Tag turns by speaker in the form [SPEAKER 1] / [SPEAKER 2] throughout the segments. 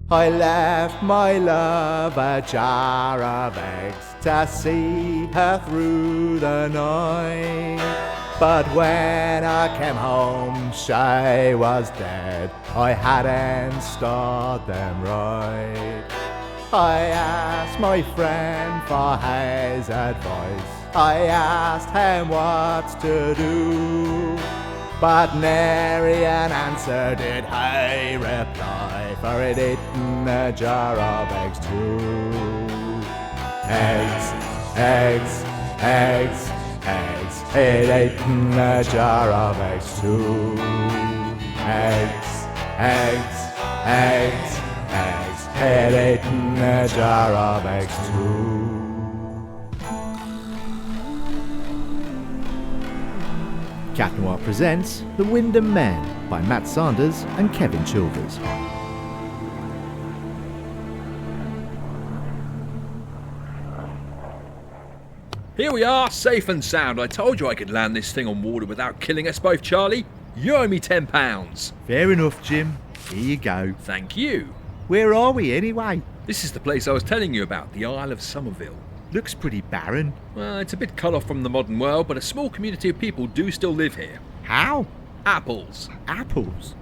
[SPEAKER 1] I left my love a jar of eggs to see her through the night. But when I came home, she was dead. I hadn't stored them right. I asked my friend for his advice. I asked him what to do. But nary an answer did he reply, for he'd eaten a jar of eggs too. Eggs, eggs, eggs, eggs, he'd eaten a jar of eggs too. Eggs, eggs, eggs, eggs, he'd eaten a jar of eggs too. Cat Noir presents The Wymondham Man by Matt Sanders and Kevin Childers.
[SPEAKER 2] Here we are, safe and sound. I told you I could land this thing on water without killing us both, Charlie. You owe me £10.
[SPEAKER 1] Fair enough, Jim. Here you go.
[SPEAKER 2] Thank you.
[SPEAKER 1] Where are we anyway?
[SPEAKER 2] This is the place I was telling you about, the Isle of Somerville.
[SPEAKER 1] Looks pretty barren.
[SPEAKER 2] Well, it's a bit cut off from the modern world, but a small community of people do still live here.
[SPEAKER 1] How?
[SPEAKER 2] Apples.
[SPEAKER 1] Apples?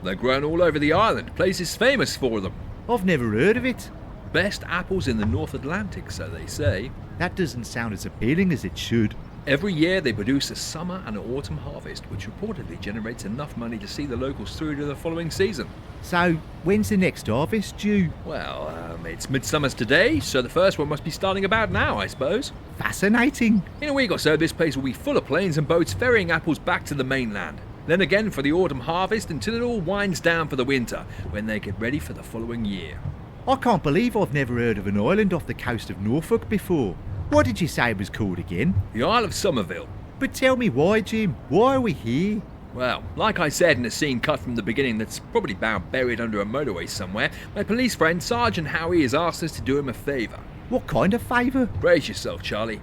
[SPEAKER 2] They're grown all over the island. Place is famous for them.
[SPEAKER 1] I've never heard of it.
[SPEAKER 2] Best apples in the North Atlantic, so they say.
[SPEAKER 1] That doesn't sound as appealing as it should.
[SPEAKER 2] Every year they produce a summer and an autumn harvest, which reportedly generates enough money to see the locals through to the following season.
[SPEAKER 1] So, when's the next harvest due?
[SPEAKER 2] Well, it's midsummer's today, so the first one must be starting about now, I suppose.
[SPEAKER 1] Fascinating.
[SPEAKER 2] In a week or so, this place will be full of planes and boats ferrying apples back to the mainland. Then again for the autumn harvest until it all winds down for the winter, when they get ready for the following year.
[SPEAKER 1] I can't believe I've never heard of an island off the coast of Norfolk before. What did you say it was called again?
[SPEAKER 2] The Isle of Somerville.
[SPEAKER 1] But tell me why, Jim. Why are we here?
[SPEAKER 2] Well, like I said in a scene cut from the beginning that's probably bound buried under a motorway somewhere, my police friend Sergeant Howie has asked us to do him a favour.
[SPEAKER 1] What kind of favour?
[SPEAKER 2] Brace yourself, Charlie.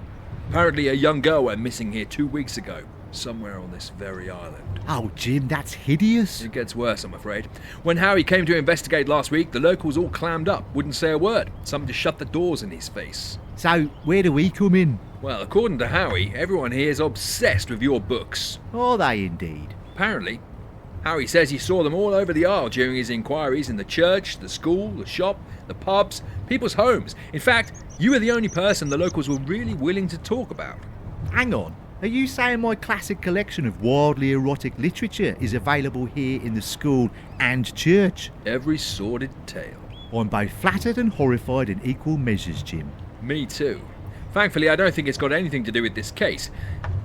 [SPEAKER 2] Apparently a young girl went missing here 2 weeks ago, somewhere on this very island.
[SPEAKER 1] Oh, Jim, that's hideous.
[SPEAKER 2] It gets worse, I'm afraid. When Howie came to investigate last week, the locals all clammed up, wouldn't say a word. Some just shut the doors in his face.
[SPEAKER 1] So, where do we come in?
[SPEAKER 2] Well, according to Howie, everyone here is obsessed with your books.
[SPEAKER 1] Are they indeed?
[SPEAKER 2] Apparently. Howie says he saw them all over the Isle during his inquiries in the church, the school, the shop, the pubs, people's homes. In fact, you were the only person the locals were really willing to talk about.
[SPEAKER 1] Hang on. Are you saying my classic collection of wildly erotic literature is available here in the school and church?
[SPEAKER 2] Every sordid tale.
[SPEAKER 1] I'm both flattered and horrified in equal measures, Jim.
[SPEAKER 2] Me too. Thankfully, I don't think it's got anything to do with this case.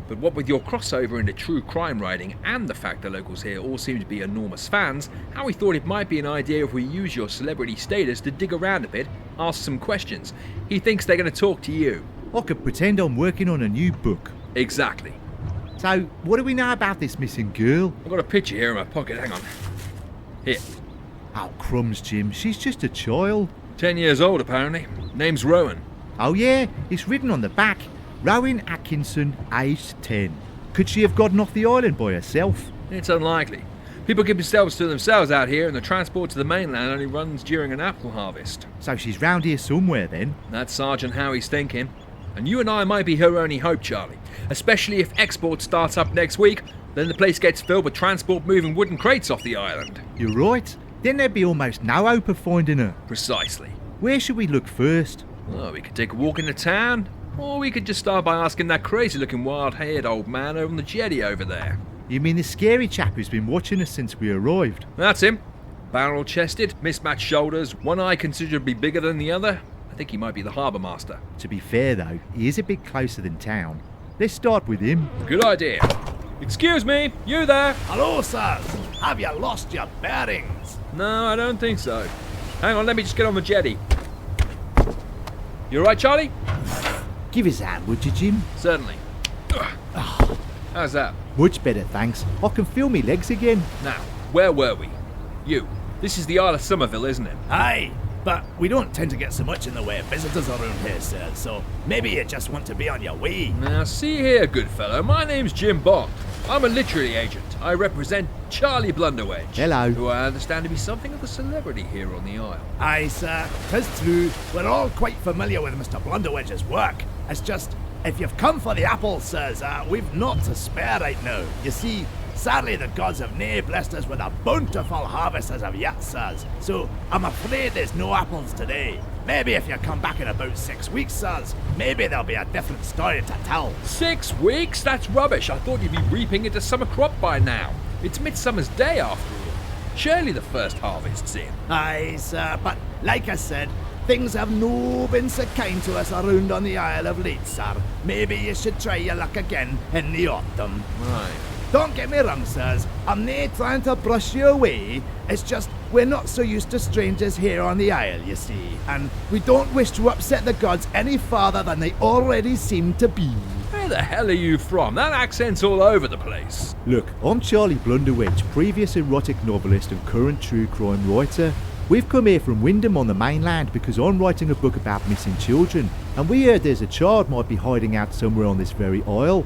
[SPEAKER 2] But what with your crossover into true crime writing and the fact the locals here all seem to be enormous fans, Howie thought it might be an idea if we use your celebrity status to dig around a bit, ask some questions. He thinks they're going to talk to you.
[SPEAKER 1] I could pretend I'm working on a new book.
[SPEAKER 2] Exactly.
[SPEAKER 1] So, what do we know about this missing girl?
[SPEAKER 2] I've got a picture here in my pocket, hang on. Here.
[SPEAKER 1] Oh, crumbs, Jim. She's just a child.
[SPEAKER 2] 10 years old, apparently. Name's Rowan.
[SPEAKER 1] Oh yeah, it's written on the back. Rowan Atkinson, aged 10. Could she have gotten off the island by herself?
[SPEAKER 2] It's unlikely. People keep themselves to themselves out here, and the transport to the mainland only runs during an apple harvest.
[SPEAKER 1] So she's round here somewhere then?
[SPEAKER 2] That's Sergeant Howie's thinking. And you and I might be her only hope, Charlie. Especially if export starts up next week, then the place gets filled with transport moving wooden crates off the island.
[SPEAKER 1] You're right. Then there'd be almost no hope of finding her.
[SPEAKER 2] Precisely.
[SPEAKER 1] Where should we look first?
[SPEAKER 2] Well, we could take a walk into town, or we could just start by asking that crazy-looking wild-haired old man over on the jetty over there.
[SPEAKER 1] You mean the scary chap who's been watching us since we arrived?
[SPEAKER 2] That's him. Barrel-chested, mismatched shoulders, one eye considerably bigger than the other. I think he might be the harbour master.
[SPEAKER 1] To be fair though, he is a bit closer than town. Let's start with him.
[SPEAKER 2] Good idea. Excuse me, you there?
[SPEAKER 3] Hello, sirs. Have you lost your bearings?
[SPEAKER 2] No, I don't think so. Hang on, let me just get on the jetty. You alright, Charlie?
[SPEAKER 1] Give us that, would you, Jim?
[SPEAKER 2] Certainly. How's that?
[SPEAKER 1] Much better, thanks. I can feel me legs again.
[SPEAKER 2] Now, where were we? You. This is the Isle of Somerville, isn't it?
[SPEAKER 3] Aye, But we don't tend to get so much in the way of visitors around here, sir, so maybe you just want to be on your way.
[SPEAKER 2] Now, see here, good fellow. My name's Jim Bond. I'm a literary agent. I represent Charlie Blunderwedge.
[SPEAKER 1] Hello.
[SPEAKER 2] Who I understand to be something of a celebrity here on the Isle.
[SPEAKER 3] Aye, sir, 'tis true. We're all quite familiar with Mr. Blunderwedge's work. It's just, if you've come for the apples, sirs, we've naught to spare right now. You see, sadly the gods have nae blessed us with a bountiful harvest as of yet, sirs. So I'm afraid there's no apples today. Maybe if you come back in about 6 weeks, sirs, maybe there'll be a different story to tell.
[SPEAKER 2] 6 weeks? That's rubbish. I thought you'd be reaping into summer crop by now. It's Midsummer's Day after all. Surely the first harvest's in.
[SPEAKER 3] Aye, sir, but like I said, things have no been so kind to us around on the Isle of late, sir. Maybe you should try your luck again in the autumn.
[SPEAKER 2] Right.
[SPEAKER 3] Don't get me wrong, sirs. I'm nae trying to brush you away. It's just we're not so used to strangers here on the Isle, you see. And we don't wish to upset the gods any farther than they already seem to be.
[SPEAKER 2] Where the hell are you from? That accent's all over the place.
[SPEAKER 1] Look, I'm Charlie Blunderwedge, previous erotic novelist and current true crime writer. We've come here from Wymondham on the mainland because I'm writing a book about missing children, and we heard there's a child might be hiding out somewhere on this very isle.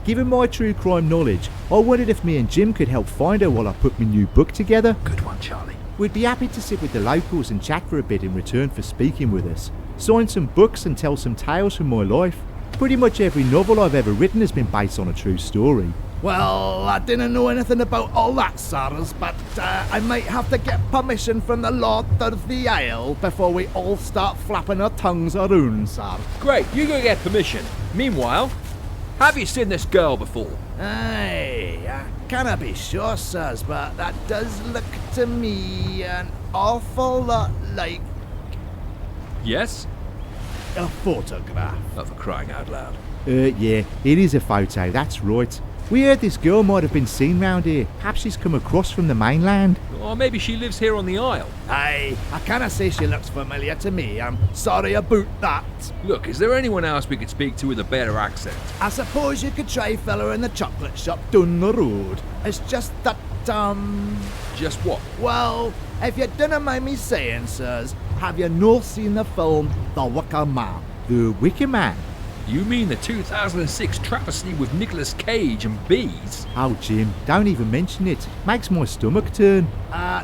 [SPEAKER 1] Given my true crime knowledge, I wondered if me and Jim could help find her while I put my new book together.
[SPEAKER 2] Good one, Charlie.
[SPEAKER 1] We'd be happy to sit with the locals and chat for a bit in return for speaking with us, sign some books and tell some tales from my life. Pretty much every novel I've ever written has been based on a true story.
[SPEAKER 3] Well, I didn't know anything about all that, sirs, but I might have to get permission from the Lord of the Isle before we all start flapping our tongues around, sir.
[SPEAKER 2] Great, you go get permission. Meanwhile, have you seen this girl before?
[SPEAKER 3] Aye, I cannot be sure, sirs, but that does look to me an awful lot like
[SPEAKER 2] Yes?
[SPEAKER 3] a photograph.
[SPEAKER 2] Oh, for crying out loud.
[SPEAKER 1] Yeah, it is a photo, that's right. We heard this girl might have been seen round here. Perhaps she's come across from the mainland.
[SPEAKER 2] Or maybe she lives here on the Isle.
[SPEAKER 3] Aye, I cannot say she looks familiar to me. I'm sorry about that.
[SPEAKER 2] Look, is there anyone else we could speak to with a better accent?
[SPEAKER 3] I suppose you could try fella in the chocolate shop down the road. It's just that,
[SPEAKER 2] Just what?
[SPEAKER 3] well, if you didn't mind me saying, sirs, have you not seen the film The Wicker Man?
[SPEAKER 1] The Wicker Man?
[SPEAKER 2] You mean the 2006 travesty with Nicolas Cage and bees?
[SPEAKER 1] Oh, Jim, don't even mention it. Makes my stomach turn.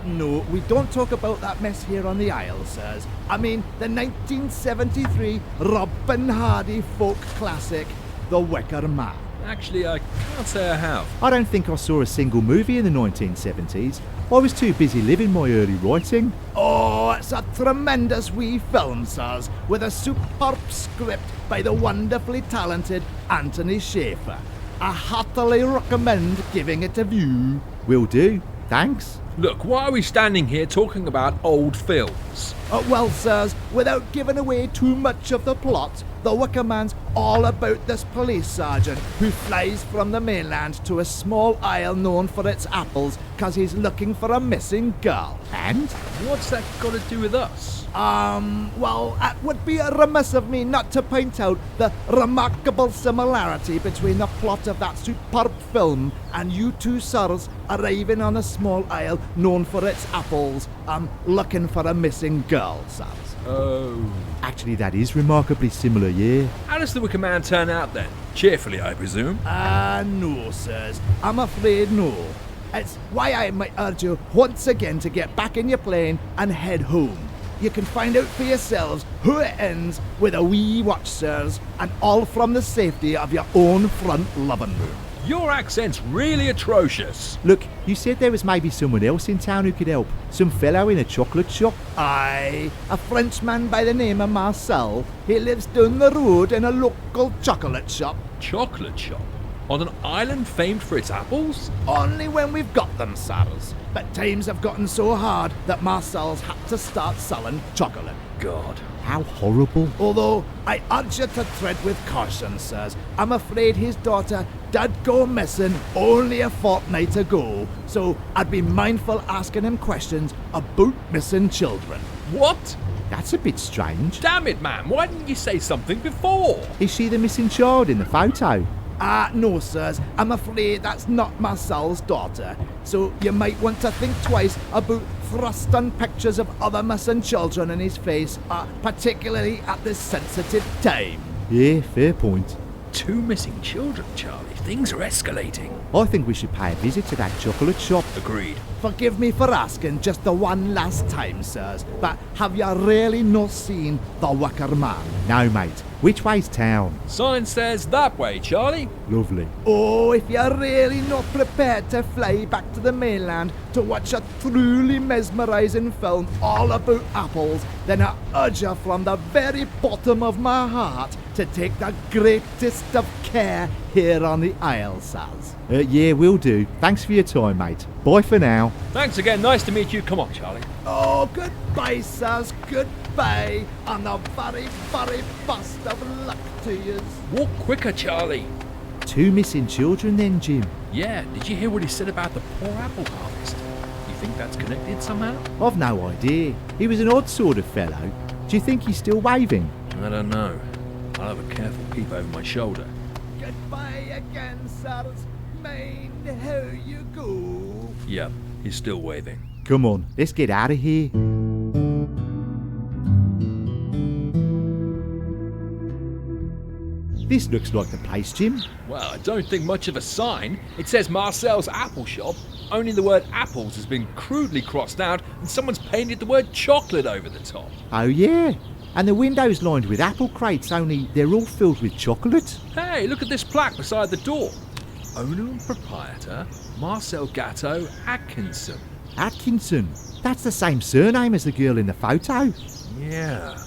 [SPEAKER 3] No, we don't talk about that mess here on the Isle, sirs. I mean, the 1973 Robin Hardy folk classic, The Wicker Man.
[SPEAKER 2] Actually, I can't say I have.
[SPEAKER 1] I don't think I saw a single movie in the 1970s. I was too busy living my early writing.
[SPEAKER 3] Oh, it's a tremendous wee film, sirs, with a superb script by the wonderfully talented Anthony Schaefer. I heartily recommend giving it a view.
[SPEAKER 1] Will do. Thanks.
[SPEAKER 2] Look, why are we standing here talking about old films?
[SPEAKER 3] Well, sirs, without giving away too much of the plot, The Wicker Man's all about this police sergeant who flies from the mainland to a small isle known for its apples because he's looking for a missing girl.
[SPEAKER 1] And?
[SPEAKER 2] What's that got to do with us?
[SPEAKER 3] Well, it would be remiss of me not to point out the remarkable similarity between the plot of that superb film and you two sirs arriving on a small isle known for its apples, looking for a missing girl, sirs.
[SPEAKER 2] Oh.
[SPEAKER 1] Actually, that is remarkably similar, yeah.
[SPEAKER 2] How does the Wicker Man turn out then? Cheerfully, I presume?
[SPEAKER 3] No, sirs. I'm afraid no. It's why I might urge you once again to get back in your plane and head home. You can find out for yourselves who it ends with a wee watch, sirs, and all from the safety of your own front living room.
[SPEAKER 2] Your accent's really atrocious.
[SPEAKER 1] Look, you said there was maybe someone else in town who could help. Some fellow in a chocolate shop.
[SPEAKER 3] Aye, a Frenchman by the name of Marcel. He lives down the road in a local chocolate shop.
[SPEAKER 2] Chocolate shop? On an island famed for its apples?
[SPEAKER 3] Only when we've got them, sirs. But times have gotten so hard that Marcel's had to start selling chocolate.
[SPEAKER 2] God.
[SPEAKER 1] How horrible.
[SPEAKER 3] Although, I urge you to tread with caution, sirs. I'm afraid his daughter did go missing only a fortnight ago, so I'd be mindful asking him questions about missing children.
[SPEAKER 2] What?
[SPEAKER 1] That's a bit strange.
[SPEAKER 2] Damn it, man. Why didn't you say something before?
[SPEAKER 1] Is she the missing child in the photo?
[SPEAKER 3] No, sirs. I'm afraid that's not Marcel's daughter. So you might want to think twice about thrusting pictures of other missing children in his face, particularly at this sensitive time.
[SPEAKER 1] Yeah, fair point.
[SPEAKER 2] 2 missing children, Charlie. Things are escalating.
[SPEAKER 1] I think we should pay a visit to that chocolate shop.
[SPEAKER 2] Agreed.
[SPEAKER 3] Forgive me for asking just the one last time, sirs, but have you really not seen the Wicker Man?
[SPEAKER 1] No, mate. Which way's town?
[SPEAKER 2] Sign says that way, Charlie.
[SPEAKER 1] Lovely.
[SPEAKER 3] Oh, if you're really not prepared to fly back to the mainland to watch a truly mesmerising film all about apples, then I urge you from the very bottom of my heart to take the greatest of care here on the Isle, sirs.
[SPEAKER 1] Yeah, will do. Thanks for your time, mate. Bye for now.
[SPEAKER 2] Thanks again. Nice to meet you. Come on, Charlie.
[SPEAKER 3] Oh, goodbye, sirs, goodbye, and a very, very best of luck to you.
[SPEAKER 2] Walk quicker, Charlie.
[SPEAKER 1] 2 missing children then, Jim?
[SPEAKER 2] Yeah, did you hear what he said about the poor apple harvest? You think that's connected somehow?
[SPEAKER 1] I've no idea. He was an odd sort of fellow. Do you think he's still waving?
[SPEAKER 2] I don't know. I'll have a careful peep over my shoulder.
[SPEAKER 3] Goodbye again, sirs. Mind how you go.
[SPEAKER 2] Yep, he's still waving.
[SPEAKER 1] Come on, let's get out of here. This looks like the place, Jim.
[SPEAKER 2] Well, I don't think much of a sign. It says Marcel's Apple Shop, only the word apples has been crudely crossed out and someone's painted the word chocolate over the top.
[SPEAKER 1] Oh yeah, and the window's lined with apple crates, only they're all filled with chocolate.
[SPEAKER 2] Hey, look at this plaque beside the door. Owner and proprietor, Marcel Gatto Atkinson.
[SPEAKER 1] Atkinson? That's the same surname as the girl in the photo.
[SPEAKER 2] Yeah,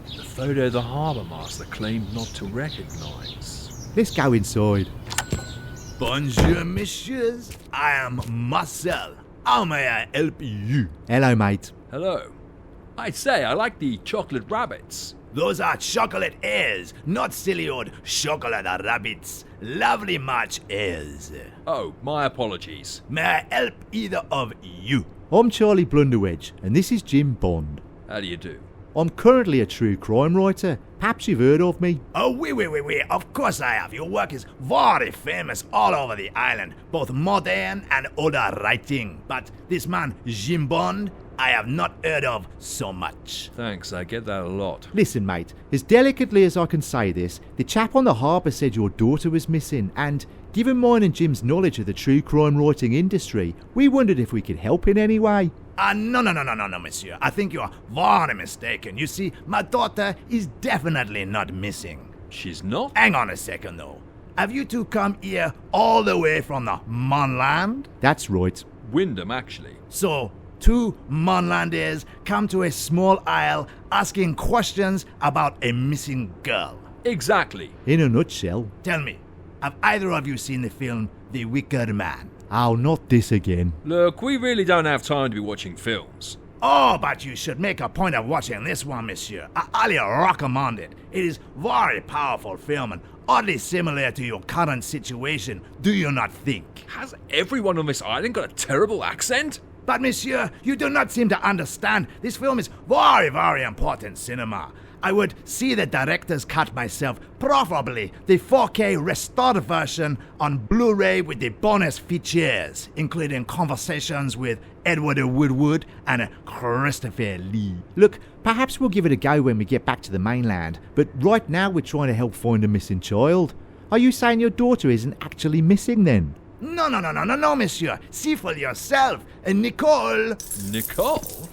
[SPEAKER 2] the photo the harbour master claimed not to recognise.
[SPEAKER 1] Let's go inside.
[SPEAKER 3] Bonjour, messieurs. I am Marcel. How may I help you?
[SPEAKER 1] Hello, mate.
[SPEAKER 2] Hello. I'd say I like the chocolate rabbits.
[SPEAKER 3] Those are chocolate airs, not silly old chocolate rabbits. Lovely March airs.
[SPEAKER 2] Oh, my apologies.
[SPEAKER 3] May I help either of you?
[SPEAKER 1] I'm Charlie Blunderwedge, and this is Jim Bond.
[SPEAKER 2] How do you do?
[SPEAKER 1] I'm currently a true crime writer. Perhaps you've heard of me.
[SPEAKER 3] Oh, oui, of course I have. Your work is very famous all over the island, both modern and older writing. But this man, Jim Bond, I have not heard of so much.
[SPEAKER 2] Thanks, I get that a lot.
[SPEAKER 1] Listen, mate, as delicately as I can say this, the chap on the harbour said your daughter was missing, and given mine and Jim's knowledge of the true crime writing industry, we wondered if we could help in any way.
[SPEAKER 3] No, monsieur. I think you are very mistaken. You see, my daughter is definitely not missing.
[SPEAKER 2] She's not?
[SPEAKER 3] Hang on a second, though. Have you two come here all the way from the mainland?
[SPEAKER 1] That's right.
[SPEAKER 2] Wymondham, actually.
[SPEAKER 3] So, 2 mainlanders come to a small isle asking questions about a missing girl.
[SPEAKER 2] Exactly.
[SPEAKER 1] In a nutshell.
[SPEAKER 3] Tell me, have either of you seen the film The Wicker Man?
[SPEAKER 1] Oh, not this again.
[SPEAKER 2] Look, we really don't have time to be watching films.
[SPEAKER 3] Oh, but you should make a point of watching this one, monsieur. I highly recommend it. It is very powerful film and oddly similar to your current situation, do you not think?
[SPEAKER 2] Has everyone on this island got a terrible accent?
[SPEAKER 3] But monsieur, you do not seem to understand. This film is very, very important cinema. I would see the director's cut myself, preferably the 4K restored version on Blu-ray with the bonus features, including conversations with Edward Woodward and Christopher Lee.
[SPEAKER 1] Look, perhaps we'll give it a go when we get back to the mainland, but right now we're trying to help find a missing child. Are you saying your daughter isn't actually missing then?
[SPEAKER 3] No, monsieur. See for yourself. Nicole.
[SPEAKER 2] Nicole?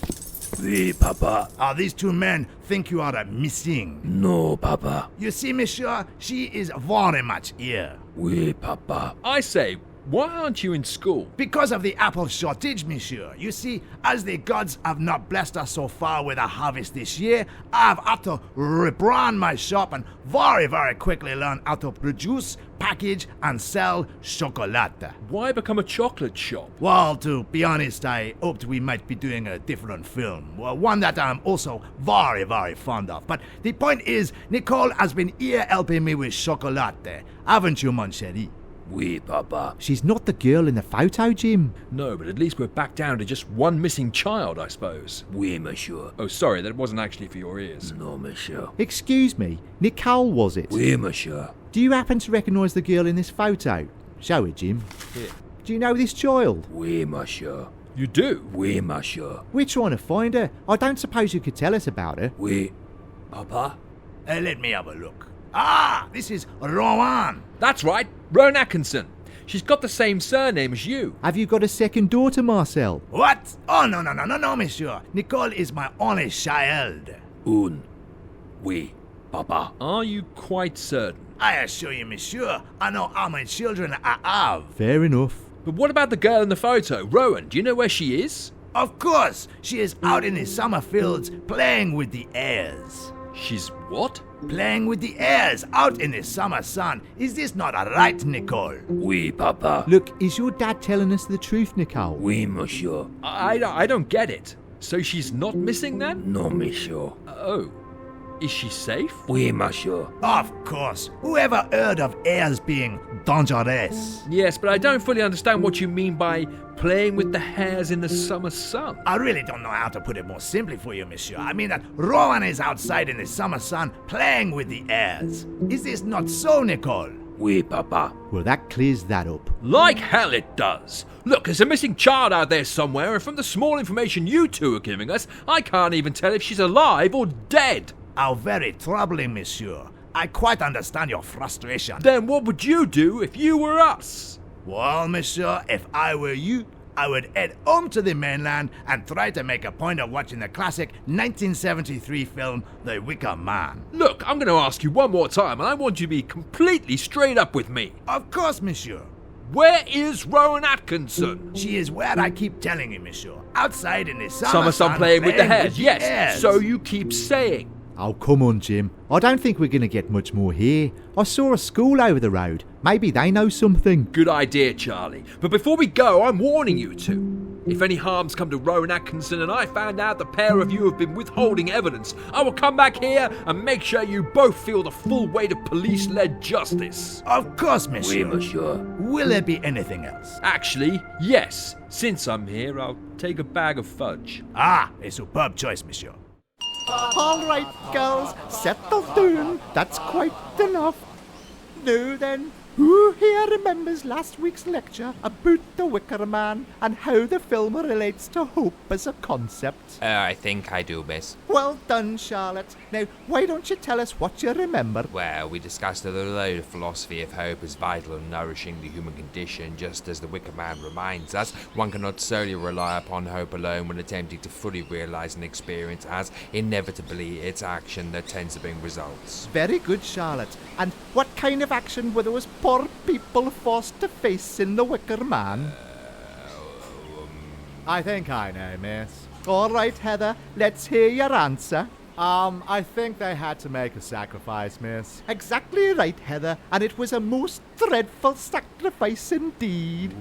[SPEAKER 4] Oui, Papa.
[SPEAKER 3] These 2 men think you are missing.
[SPEAKER 4] No, Papa.
[SPEAKER 3] You see, monsieur, she is very much here.
[SPEAKER 4] Oui, Papa.
[SPEAKER 2] I say, why aren't you in school?
[SPEAKER 3] Because of the apple shortage, monsieur. You see, as the gods have not blessed us so far with a harvest this year, I've had to rebrand my shop and very, very quickly learn how to produce, package, and sell chocolate.
[SPEAKER 2] Why become a chocolate shop?
[SPEAKER 3] Well, to be honest, I hoped we might be doing a different film. Well, one that I'm also very, very fond of. But the point is, Nicole has been here helping me with chocolate. Haven't you, mon chéri?
[SPEAKER 4] Oui, Papa.
[SPEAKER 1] She's not the girl in the photo, Jim.
[SPEAKER 2] No, but at least we're back down to just one missing child, I suppose.
[SPEAKER 4] Oui, monsieur.
[SPEAKER 2] Oh, sorry, that wasn't actually for your ears.
[SPEAKER 4] No, monsieur.
[SPEAKER 1] Excuse me, Nicole was it?
[SPEAKER 4] Oui, monsieur.
[SPEAKER 1] Do you happen to recognise the girl in this photo? Show it, Jim.
[SPEAKER 2] Here.
[SPEAKER 1] Do you know this child?
[SPEAKER 4] Oui, monsieur.
[SPEAKER 2] You do?
[SPEAKER 4] Oui, monsieur.
[SPEAKER 1] We're trying to find her. I don't suppose you could tell us about her.
[SPEAKER 4] Oui, papa.
[SPEAKER 3] Let me have a look. Ah, this is Rowan.
[SPEAKER 2] That's right, Rowan Atkinson. She's got the same surname as you.
[SPEAKER 1] Have you got a second daughter, Marcel?
[SPEAKER 3] What? Oh, no, monsieur. Nicole is my only child.
[SPEAKER 4] Oui, papa.
[SPEAKER 2] Are you quite certain?
[SPEAKER 3] I assure you, monsieur, I know how many children I have.
[SPEAKER 1] Fair enough.
[SPEAKER 2] But what about the girl in the photo? Rowan, do you know where she is?
[SPEAKER 3] Of course, she is out in the summer fields playing with the airs.
[SPEAKER 2] She's what?
[SPEAKER 3] Playing with the airs out in the summer sun. Is this not right, Nicole?
[SPEAKER 4] Oui, papa.
[SPEAKER 1] Look, is your dad telling us the truth, Nicole?
[SPEAKER 4] Oui, monsieur.
[SPEAKER 2] I don't get it. So she's not missing then?
[SPEAKER 4] No, monsieur.
[SPEAKER 2] Oh. Is she safe?
[SPEAKER 4] Oui, monsieur.
[SPEAKER 3] Of course. Whoever heard of airs being dangerous?
[SPEAKER 2] Yes, but I don't fully understand what you mean by playing with the hairs in the summer sun.
[SPEAKER 3] I really don't know how to put it more simply for you, monsieur. I mean that Rowan is outside in the summer sun playing with the airs. Is this not so, Nicole?
[SPEAKER 4] Oui, papa.
[SPEAKER 1] Well, that clears that up.
[SPEAKER 2] Like hell it does. Look, there's a missing child out there somewhere, and from the small information you two are giving us, I can't even tell if she's alive or dead.
[SPEAKER 3] How very troubling, monsieur. I quite understand your frustration.
[SPEAKER 2] Then what would you do if you were us?
[SPEAKER 3] Well, monsieur, if I were you, I would head home to the mainland and try to make a point of watching the classic 1973 film, The Wicker Man.
[SPEAKER 2] Look, I'm going to ask you one more time, and I want you to be completely straight up with me.
[SPEAKER 3] Of course, monsieur.
[SPEAKER 2] Where is Rowan Atkinson?
[SPEAKER 3] She is where I keep telling you, monsieur. Outside in the
[SPEAKER 2] Summer sun playing with the hairs, yes. So you keep saying.
[SPEAKER 1] Oh, come on, Jim. I don't think we're going to get much more here. I saw a school over the road. Maybe they know something.
[SPEAKER 2] Good idea, Charlie. But before we go, I'm warning you two. If any harm's come to Rowan Atkinson and I found out the pair of you have been withholding evidence, I will come back here and make sure you both feel the full weight of police-led justice.
[SPEAKER 3] Of course, monsieur.
[SPEAKER 4] Oui, monsieur.
[SPEAKER 3] Will there be anything else?
[SPEAKER 2] Actually, yes. Since I'm here, I'll take a bag of fudge.
[SPEAKER 3] Ah, a superb choice, monsieur.
[SPEAKER 1] All right, girls, settle down. That's quite enough. Now then, who here remembers last week's lecture about the Wicker Man and how the film relates to hope as a concept?
[SPEAKER 5] I think I do, miss.
[SPEAKER 1] Well done, Charlotte. Now, why don't you tell us what you remember?
[SPEAKER 5] Well, we discussed the load of philosophy of hope as vital in nourishing the human condition, just as the Wicker Man reminds us. One cannot solely rely upon hope alone when attempting to fully realise an experience, as inevitably it's action that tends to bring results.
[SPEAKER 1] Very good, Charlotte. And what kind of action were those poor people forced to face in the Wicker Man? I think I know, miss. All right, Heather, let's hear your answer.
[SPEAKER 6] I think they had to make a sacrifice, miss.
[SPEAKER 1] Exactly right, Heather, and it was a most dreadful sacrifice indeed.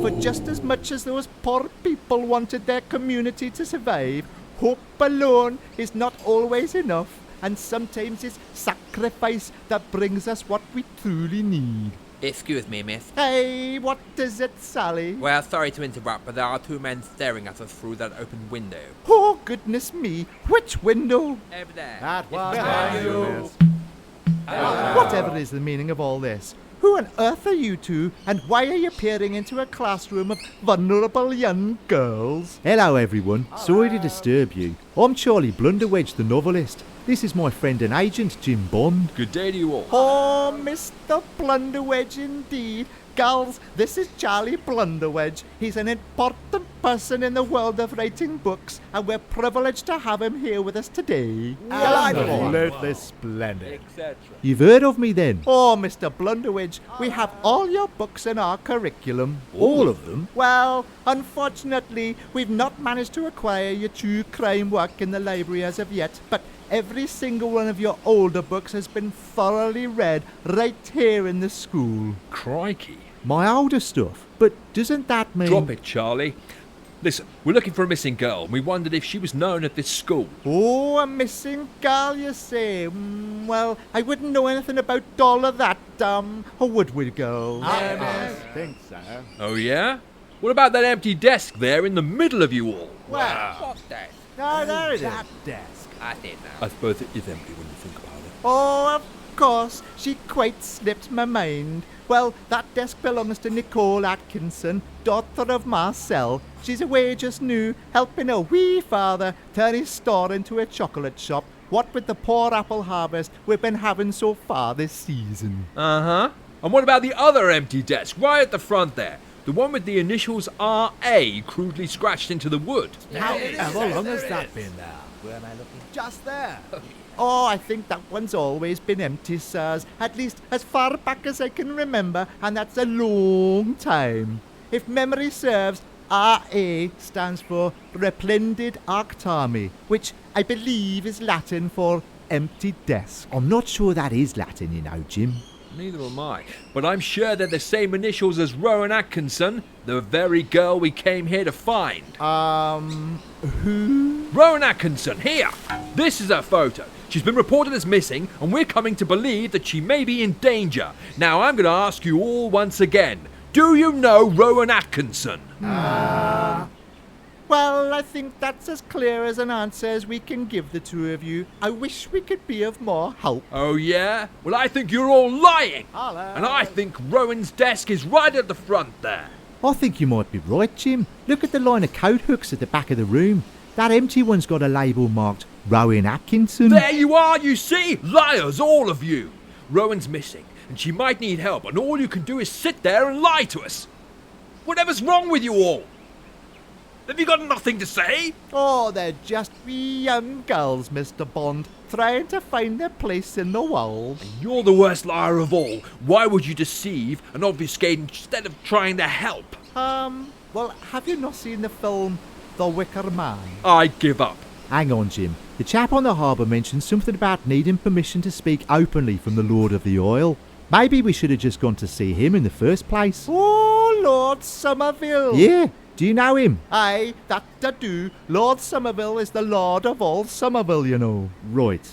[SPEAKER 1] For just as much as those poor people wanted their community to survive, hope alone is not always enough, and sometimes it's sacrifice that brings us what we truly need.
[SPEAKER 5] Excuse me, miss.
[SPEAKER 1] Hey, what is it, Sally?
[SPEAKER 5] Well, sorry to interrupt, but there are two men staring at us through that open window.
[SPEAKER 1] Oh, goodness me, which window?
[SPEAKER 5] Over there.
[SPEAKER 6] That was
[SPEAKER 5] behind
[SPEAKER 6] you,
[SPEAKER 5] you.
[SPEAKER 6] miss.
[SPEAKER 1] Whatever is the meaning of all this? Who on earth are you two, and why are you peering into a classroom of vulnerable young girls? Hello, everyone. Sorry to disturb you. I'm Charlie Blunderwedge, the novelist. This is my friend and agent, Jim Bond.
[SPEAKER 2] Good day to you all.
[SPEAKER 1] Oh, Mr. Blunderwedge indeed. Gals, this is Charlie Blunderwedge. He's an important person in the world of writing books, and we're privileged to have him here with us today.
[SPEAKER 6] Absolutely splendid.
[SPEAKER 2] Etc.
[SPEAKER 1] You've heard of me then? Oh, Mr. Blunderwedge, we have all your books in our curriculum.
[SPEAKER 3] All of them?
[SPEAKER 1] Well, unfortunately, we've not managed to acquire your true crime work in the library as of yet, but every single one of your older books has been thoroughly read right here in the school.
[SPEAKER 2] Crikey.
[SPEAKER 1] My older stuff? But doesn't that mean...
[SPEAKER 2] Drop it, Charlie. Listen, we're looking for a missing girl, and we wondered if she was known at this school.
[SPEAKER 1] Oh, a missing girl, you say? Well, I wouldn't know anything about all of that, or would we, girls?
[SPEAKER 6] I think so.
[SPEAKER 2] Oh, yeah? What about that empty desk there in the middle of you all?
[SPEAKER 5] What's that?
[SPEAKER 1] No, there it is.
[SPEAKER 3] That desk.
[SPEAKER 5] I did now.
[SPEAKER 2] I suppose it is empty when you think about it.
[SPEAKER 1] Oh, of course, she quite slipped my mind. Well, that desk belongs to Nicole Atkinson, daughter of Marcel. She's away just now, helping her wee father turn his store into a chocolate shop. What with the poor apple harvest we've been having so far this season.
[SPEAKER 2] Uh-huh. And what about the other empty desk right at the front there? The one with the initials R.A. crudely scratched into the wood.
[SPEAKER 3] How long has that been there? Where am I looking? Just there.
[SPEAKER 1] Oh, I think that one's always been empty, sirs. At least as far back as I can remember, and that's a long time. If memory serves, RA stands for Resplendid Arctami, which I believe is Latin for empty desk. I'm not sure that is Latin, you know, Jim.
[SPEAKER 2] Neither am I. But I'm sure they're the same initials as Rowan Atkinson, the very girl we came here to find.
[SPEAKER 1] Who?
[SPEAKER 2] Rowan Atkinson, here! This is her photo. She's been reported as missing, and we're coming to believe that she may be in danger. Now I'm going to ask you all once again. Do you know Rowan Atkinson?
[SPEAKER 1] Well, I think that's as clear as an answer as we can give the two of you. I wish we could be of more help.
[SPEAKER 2] Oh yeah? Well, I think you're all lying.
[SPEAKER 1] Hello.
[SPEAKER 2] And I think Rowan's desk is right at the front there.
[SPEAKER 1] I think you might be right, Jim. Look at the line of coat hooks at the back of the room. That empty one's got a label marked Rowan Atkinson.
[SPEAKER 2] There you are, you see? Liars, all of you. Rowan's missing, and she might need help, and all you can do is sit there and lie to us. Whatever's wrong with you all? Have you got nothing to say?
[SPEAKER 1] Oh, they're just wee young girls, Mr. Bond, trying to find their place in the world.
[SPEAKER 2] You're the worst liar of all. Why would you deceive and obfuscate instead of trying to help?
[SPEAKER 1] Well, have you not seen the film The Wicker Man?
[SPEAKER 2] I give up.
[SPEAKER 1] Hang on, Jim. The chap on the harbour mentioned something about needing permission to speak openly from the Lord of the Isle. Maybe we should have just gone to see him in the first place. Oh, Lord Somerville. Yeah. Do you know him? Aye, that I do. Lord Somerville is the Lord of all Somerville, you know. Right.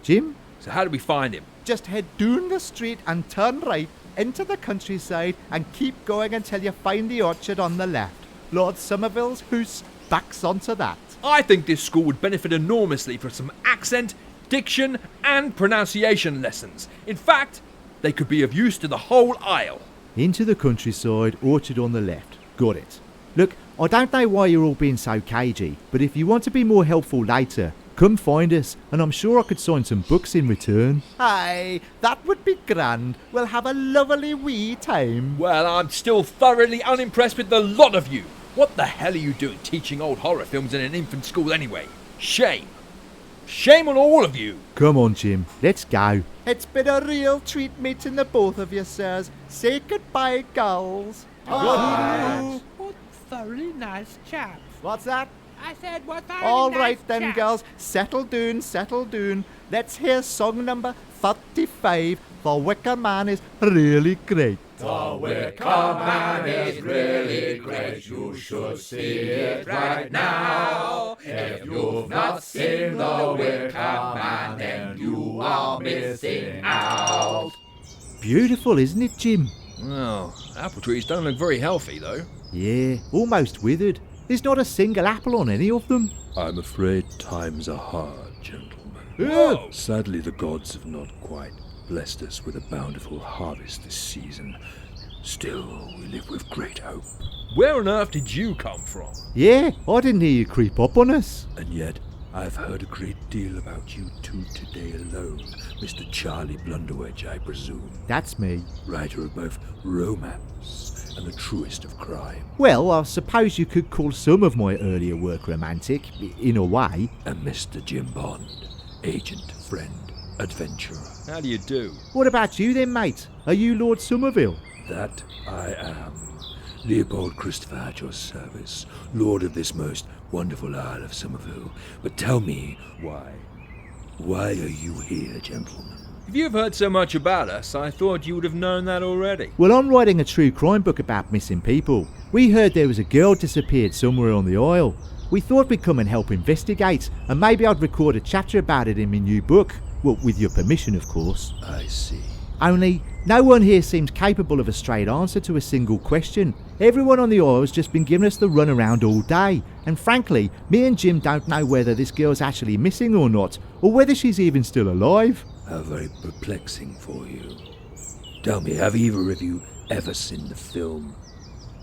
[SPEAKER 1] Jim?
[SPEAKER 2] So how do we find him?
[SPEAKER 1] Just head down the street and turn right into the countryside and keep going until you find the orchard on the left. Lord Somerville's house backs onto that.
[SPEAKER 2] I think this school would benefit enormously from some accent, diction, and pronunciation lessons. In fact, they could be of use to the whole Isle.
[SPEAKER 1] Into the countryside, orchard on the left. Got it. Look, I don't know why you're all being so cagey, but if you want to be more helpful later, come find us, and I'm sure I could sign some books in return. Aye, that would be grand. We'll have a lovely wee time.
[SPEAKER 2] Well, I'm still thoroughly unimpressed with the lot of you. What the hell are you doing teaching old horror films in an infant school anyway? Shame. Shame on all of you.
[SPEAKER 1] Come on, Jim. Let's go. It's been a real treat meeting the both of you, sirs. Say goodbye, girls.
[SPEAKER 7] What thoroughly nice chaps.
[SPEAKER 1] What's that?
[SPEAKER 7] I said, what thoroughly
[SPEAKER 1] All
[SPEAKER 7] nice
[SPEAKER 1] right then,
[SPEAKER 7] chaps.
[SPEAKER 1] girls. Settle down, settle down. Let's hear song number 35. The Wicker Man is really great.
[SPEAKER 8] The Wicker Man is really great, you should see it right now. If you've not seen the Wicker Man, then you are missing out.
[SPEAKER 1] Beautiful, isn't it, Jim?
[SPEAKER 2] Well, apple trees don't look very healthy, though.
[SPEAKER 1] Yeah, almost withered. There's not a single apple on any of them.
[SPEAKER 9] I'm afraid times are hard, gentlemen.
[SPEAKER 2] Whoa.
[SPEAKER 9] Sadly, the gods have not quite blessed us with a bountiful harvest this season. Still, we live with great hope.
[SPEAKER 2] Where on earth did you come from?
[SPEAKER 1] Yeah, I didn't hear you creep up on us.
[SPEAKER 9] And yet, I've heard a great deal about you two today alone, Mr. Charlie Blunderwedge, I presume.
[SPEAKER 1] That's me.
[SPEAKER 9] Writer of both romance and the truest of crime.
[SPEAKER 1] Well, I suppose you could call some of my earlier work romantic, in a way.
[SPEAKER 9] And Mr. Jim Bond, agent, friend, adventurer.
[SPEAKER 2] How do you do?
[SPEAKER 1] What about you then, mate? Are you Lord Somerville?
[SPEAKER 9] That I am. Leopold Christopher at your service, lord of this most wonderful Isle of Somerville. But tell me, why? Why are you here, gentlemen?
[SPEAKER 2] If you've heard so much about us, I thought you would have known that already.
[SPEAKER 1] Well, I'm writing a true crime book about missing people. We heard there was a girl disappeared somewhere on the Isle. We thought we'd come and help investigate, and maybe I'd record a chapter about it in my new book. Well, with your permission, of course.
[SPEAKER 9] I see.
[SPEAKER 1] Only, no one here seems capable of a straight answer to a single question. Everyone on the Isle has just been giving us the runaround all day, and frankly, me and Jim don't know whether this girl's actually missing or not, or whether she's even still alive.
[SPEAKER 9] How very perplexing for you. Tell me, have either of you ever seen the film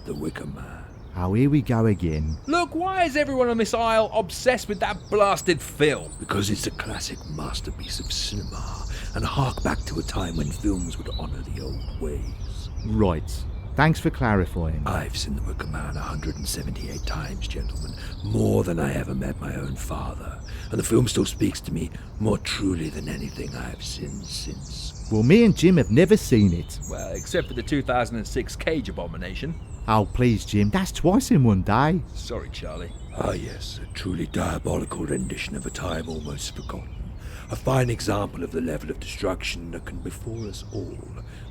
[SPEAKER 9] The Wicker Man?
[SPEAKER 1] Oh, here we go again.
[SPEAKER 2] Look, why is everyone on this isle obsessed with that blasted film?
[SPEAKER 9] Because it's a classic masterpiece of cinema, and hark back to a time when films would honour the old ways.
[SPEAKER 1] Right. Thanks for clarifying.
[SPEAKER 9] I've seen The Wicker Man 178 times, gentlemen, more than I ever met my own father, and the film still speaks to me more truly than anything I've seen since.
[SPEAKER 1] Well, me and Jim have never seen it.
[SPEAKER 2] Well, except for the 2006 Cage Abomination.
[SPEAKER 1] Oh, please, Jim, that's twice in one day.
[SPEAKER 2] Sorry, Charlie.
[SPEAKER 9] Ah yes, a truly diabolical rendition of a time almost forgotten. A fine example of the level of destruction that can befall us all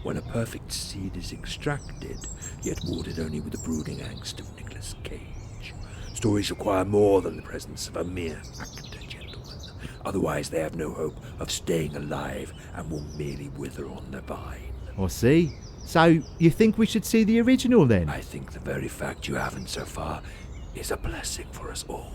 [SPEAKER 9] when a perfect seed is extracted, yet warded only with the brooding angst of Nicolas Cage. Stories require more than the presence of a mere actor, gentlemen. Otherwise they have no hope of staying alive and will merely wither on the vine.
[SPEAKER 1] I see. So, you think we should see the original then?
[SPEAKER 9] I think the very fact you haven't so far is a blessing for us all.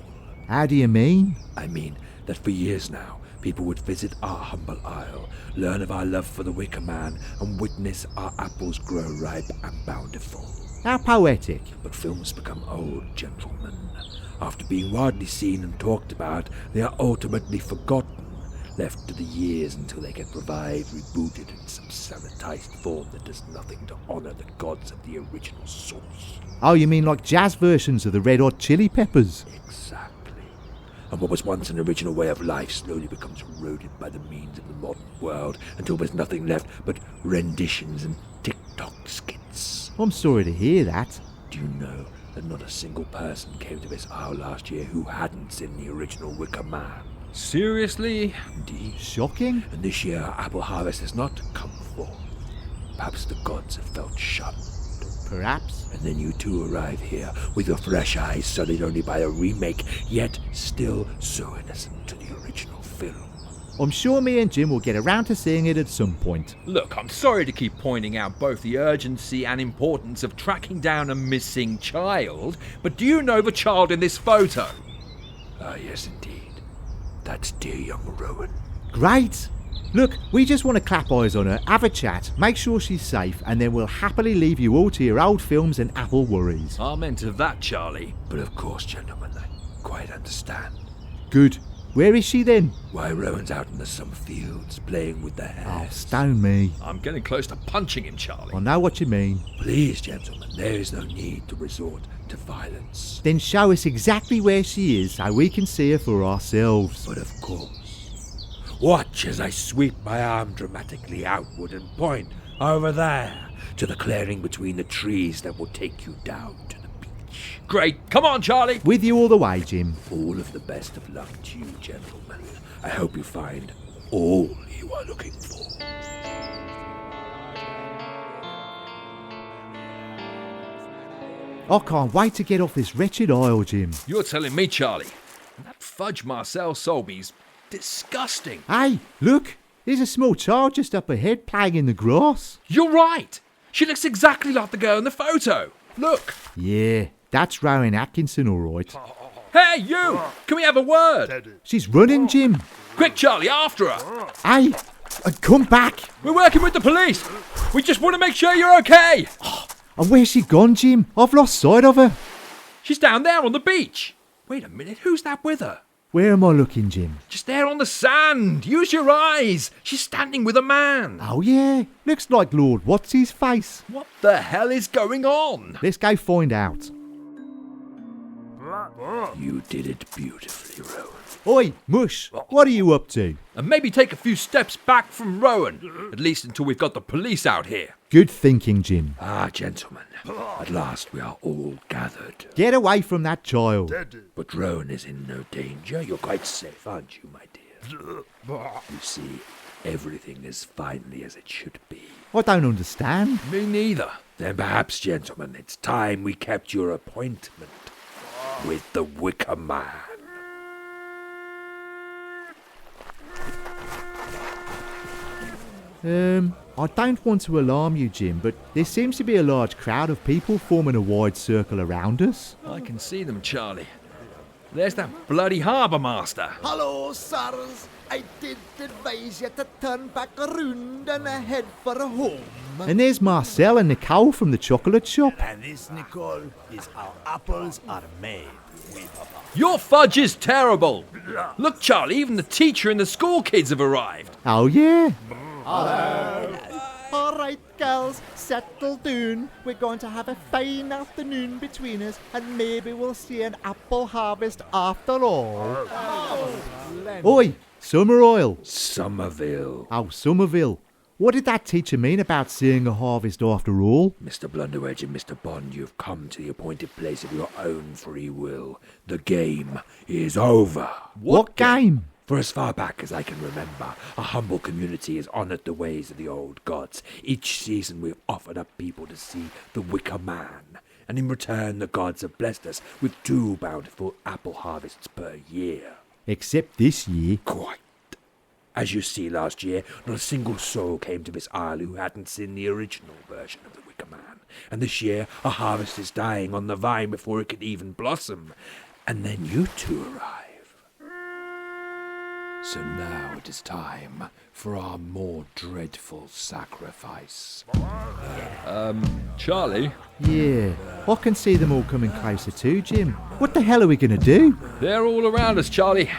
[SPEAKER 1] How do you mean?
[SPEAKER 9] I mean that for years now, people would visit our humble isle, learn of our love for the Wicker Man, and witness our apples grow ripe and bountiful.
[SPEAKER 1] How poetic.
[SPEAKER 9] But films become old, gentlemen. After being widely seen and talked about, they are ultimately forgotten, left to the years until they get revived, rebooted in some sanitized form that does nothing to honor the gods of the original source.
[SPEAKER 1] Oh, you mean like jazz versions of the Red Hot Chili Peppers?
[SPEAKER 9] Exactly. And what was once an original way of life slowly becomes eroded by the means of the modern world until there's nothing left but renditions and TikTok skits.
[SPEAKER 1] I'm sorry to hear that.
[SPEAKER 9] Do you know that not a single person came to this isle last year who hadn't seen the original Wicker Man?
[SPEAKER 2] Seriously?
[SPEAKER 9] Indeed.
[SPEAKER 1] Shocking.
[SPEAKER 9] And this year our apple harvest has not come forth. Perhaps the gods have felt shunned.
[SPEAKER 1] Perhaps.
[SPEAKER 9] And then you two arrive here with your fresh eyes sullied only by a remake, yet still so innocent to the original film.
[SPEAKER 1] I'm sure me and Jim will get around to seeing it at some point.
[SPEAKER 2] Look, I'm sorry to keep pointing out both the urgency and importance of tracking down a missing child, but do you know the child in this photo?
[SPEAKER 9] Ah, yes, indeed. That's dear young Rowan.
[SPEAKER 1] Great. Look, we just want to clap eyes on her, have a chat, make sure she's safe, and then we'll happily leave you all to your old films and apple worries.
[SPEAKER 2] Amen to that, Charlie.
[SPEAKER 9] But of course, gentlemen, I quite understand.
[SPEAKER 1] Good. Where is she then?
[SPEAKER 9] Why, Rowan's out in the summer fields, playing with the
[SPEAKER 1] Oh,
[SPEAKER 9] hares.
[SPEAKER 1] stone me.
[SPEAKER 2] I'm getting close to punching him, Charlie.
[SPEAKER 1] I know what you mean.
[SPEAKER 9] Please, gentlemen, there is no need to resort to violence.
[SPEAKER 1] Then show us exactly where she is so we can see her for ourselves.
[SPEAKER 9] But of course, watch as I sweep my arm dramatically outward and point over there to the clearing between the trees that will take you down to the beach.
[SPEAKER 2] Great. Come on, Charlie.
[SPEAKER 1] With you all the way, Jim.
[SPEAKER 9] All of the best of luck to you, gentlemen. I hope you find all you are looking for.
[SPEAKER 1] I can't wait to get off this wretched isle, Jim.
[SPEAKER 2] You're telling me, Charlie. That fudge Marcel sold me is disgusting.
[SPEAKER 1] Hey, look! There's a small child just up ahead playing in the grass.
[SPEAKER 2] You're right. She looks exactly like the girl in the photo. Look.
[SPEAKER 1] Yeah, that's Rowan Atkinson, all right.
[SPEAKER 2] Hey, you! Can we have a word?
[SPEAKER 1] She's running, Jim.
[SPEAKER 2] Quick, Charlie, after her.
[SPEAKER 1] Hey, come back.
[SPEAKER 2] We're working with the police. We just want to make sure you're okay.
[SPEAKER 1] And where's she gone, Jim? I've lost sight of her.
[SPEAKER 2] She's down there on the beach. Wait a minute, who's that with her?
[SPEAKER 1] Where am I looking, Jim?
[SPEAKER 2] Just there on the sand. Use your eyes. She's standing with a man.
[SPEAKER 1] Oh, yeah. Looks like Lord What's-His-Face.
[SPEAKER 2] What the hell is going on?
[SPEAKER 1] Let's go find out.
[SPEAKER 9] You did it beautifully, Rowan.
[SPEAKER 1] Oi, Mush, what are you up to?
[SPEAKER 2] And maybe take a few steps back from Rowan. At least until we've got the police out here.
[SPEAKER 1] Good thinking, Jim.
[SPEAKER 9] Ah, gentlemen, at last we are all gathered.
[SPEAKER 1] Get away from that child.
[SPEAKER 9] But Rowan is in no danger. You're quite safe, aren't you, my dear? You see, everything is finally as it should be.
[SPEAKER 1] I don't understand.
[SPEAKER 2] Me neither.
[SPEAKER 9] Then perhaps, gentlemen, it's time we kept your appointment with the Wicker Man.
[SPEAKER 1] I don't want to alarm you, Jim, but there seems to be a large crowd of people forming a wide circle around us.
[SPEAKER 2] I can see them, Charlie. There's that bloody harbour master.
[SPEAKER 3] Hello, sirs. I did advise you to turn back around and head for a home.
[SPEAKER 1] And there's Marcel and Nicole from the chocolate shop.
[SPEAKER 3] And this, Nicole, is how apples are made.
[SPEAKER 2] Your fudge is terrible. Look, Charlie, even the teacher and the school kids have arrived.
[SPEAKER 1] Oh, yeah.
[SPEAKER 6] All right, girls, settle down. We're going to have a fine afternoon between us, and maybe we'll see an apple harvest after all.
[SPEAKER 1] Oi, summer oil.
[SPEAKER 9] Somerville.
[SPEAKER 1] Oh, Somerville. What did that teacher mean about seeing a harvest after all?
[SPEAKER 9] Mr. Blunderwedge and Mr. Bond, you have come to the appointed place of your own free will. The game is over.
[SPEAKER 1] What game?
[SPEAKER 9] For as far back as I can remember, a humble community has honoured the ways of the old gods. Each season we've offered up people to see the Wicker Man, and in return the gods have blessed us with 2 bountiful apple harvests per year.
[SPEAKER 1] Except this year.
[SPEAKER 9] Quite. As you see, last year, not a single soul came to this isle who hadn't seen the original version of the Wicker Man. And this year, a harvest is dying on the vine before it could even blossom. And then you 2 arrive. So now it is time for our more dreadful sacrifice.
[SPEAKER 2] Charlie,
[SPEAKER 1] Yeah, I can see them all coming closer too, Jim. What the hell are we going to do?
[SPEAKER 2] they're all around us, Charlie.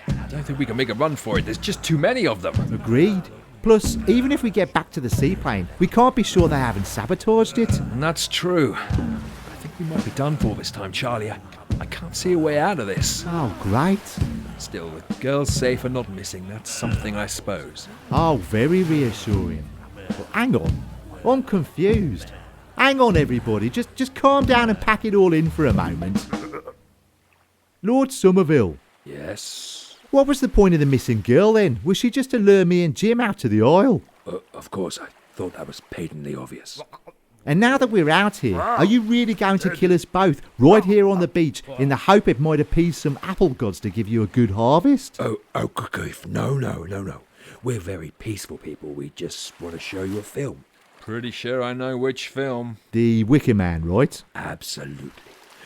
[SPEAKER 2] I don't think we can make a run for it. There's just too many of them.
[SPEAKER 1] Agreed. Plus, even if we get back to the seaplane, we can't be sure they haven't sabotaged it.
[SPEAKER 2] And that's true. I think we might be done for this time, Charlie. I can't see a way out of this.
[SPEAKER 1] Oh, great.
[SPEAKER 2] Still, the girls safe and not missing. That's something, I suppose.
[SPEAKER 1] Oh, very reassuring. Well, hang on. I'm confused. Hang on, everybody. Just calm down and pack it all in for a moment. Lord Somerville,
[SPEAKER 9] Yes?
[SPEAKER 1] what was the point of the missing girl then? Was she just to lure me and Jim out to the Isle?
[SPEAKER 9] Of course, I thought that was patently obvious.
[SPEAKER 1] And now that we're out here, are you really going to kill us both right here on the beach in the hope it might appease some apple gods to give you a good harvest?
[SPEAKER 9] Oh, good grief. No. We're very peaceful people. We just want to show you a film.
[SPEAKER 2] Pretty sure I know which film.
[SPEAKER 1] The Wicker Man, right?
[SPEAKER 9] Absolutely.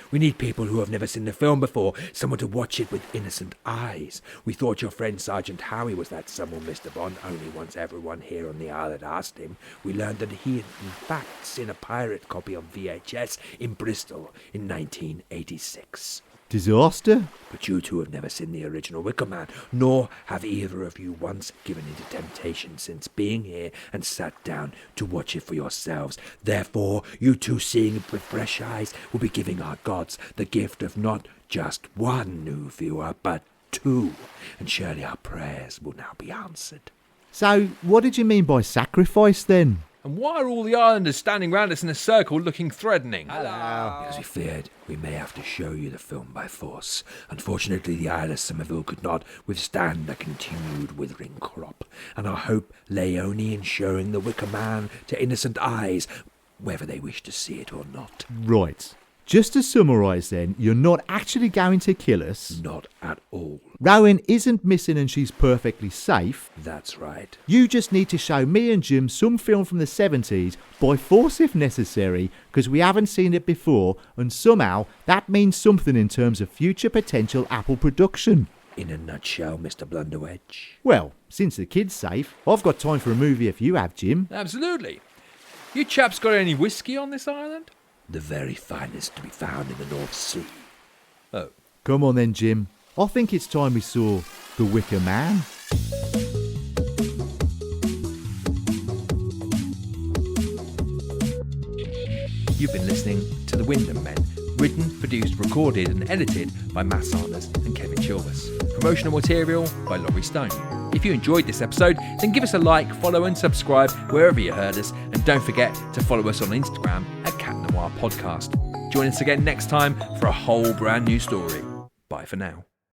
[SPEAKER 9] We need people who have never seen the film before, someone to watch it with innocent eyes. We thought your friend Sergeant Howie was that someone, Mr. Bond, only once everyone here on the isle had asked him. We learned that he had in fact seen a pirate copy on VHS in Bristol in 1986.
[SPEAKER 1] Disaster?
[SPEAKER 9] But you 2 have never seen the original Wicker Man, nor have either of you once given into temptation since being here and sat down to watch it for yourselves. Therefore, you 2 seeing it with fresh eyes will be giving our gods the gift of not just 1 new viewer, but 2. And surely our prayers will now be answered.
[SPEAKER 1] So, what did you mean by sacrifice then?
[SPEAKER 2] And why are all the islanders standing round us in a circle looking threatening?
[SPEAKER 9] Because we feared we may have to show you the film by force. Unfortunately, the Isle of Somerville could not withstand the continued withering crop, and our hope lay only in showing the Wicker Man to innocent eyes, whether they wish to see it or not.
[SPEAKER 1] Right. Just to summarise then, you're not actually going to kill us.
[SPEAKER 9] Not at all.
[SPEAKER 1] Rowan isn't missing and she's perfectly safe.
[SPEAKER 9] That's right.
[SPEAKER 1] You just need to show me and Jim some film from the 70s, by force if necessary, because we haven't seen it before, and somehow that means something in terms of future potential Apple production.
[SPEAKER 9] In a nutshell, Mr. Blunderwedge.
[SPEAKER 1] Well, since the kid's safe, I've got time for a movie if you have, Jim.
[SPEAKER 2] Absolutely. You chaps got any whiskey on this island?
[SPEAKER 9] The very finest to be found in the North Sea.
[SPEAKER 2] Oh.
[SPEAKER 1] Come on then, Jim. I think it's time we saw The Wicker Man.
[SPEAKER 2] You've been listening to The Wymondham Men, written, produced, recorded and edited by Matt Sanders and Kevin Chilvers. Promotional material by Laurie Stone. If you enjoyed this episode, then give us a like, follow and subscribe wherever you heard us, and don't forget to follow us on Instagram at Cat Noir Podcast. Join us again next time for a whole brand new story. Bye for now.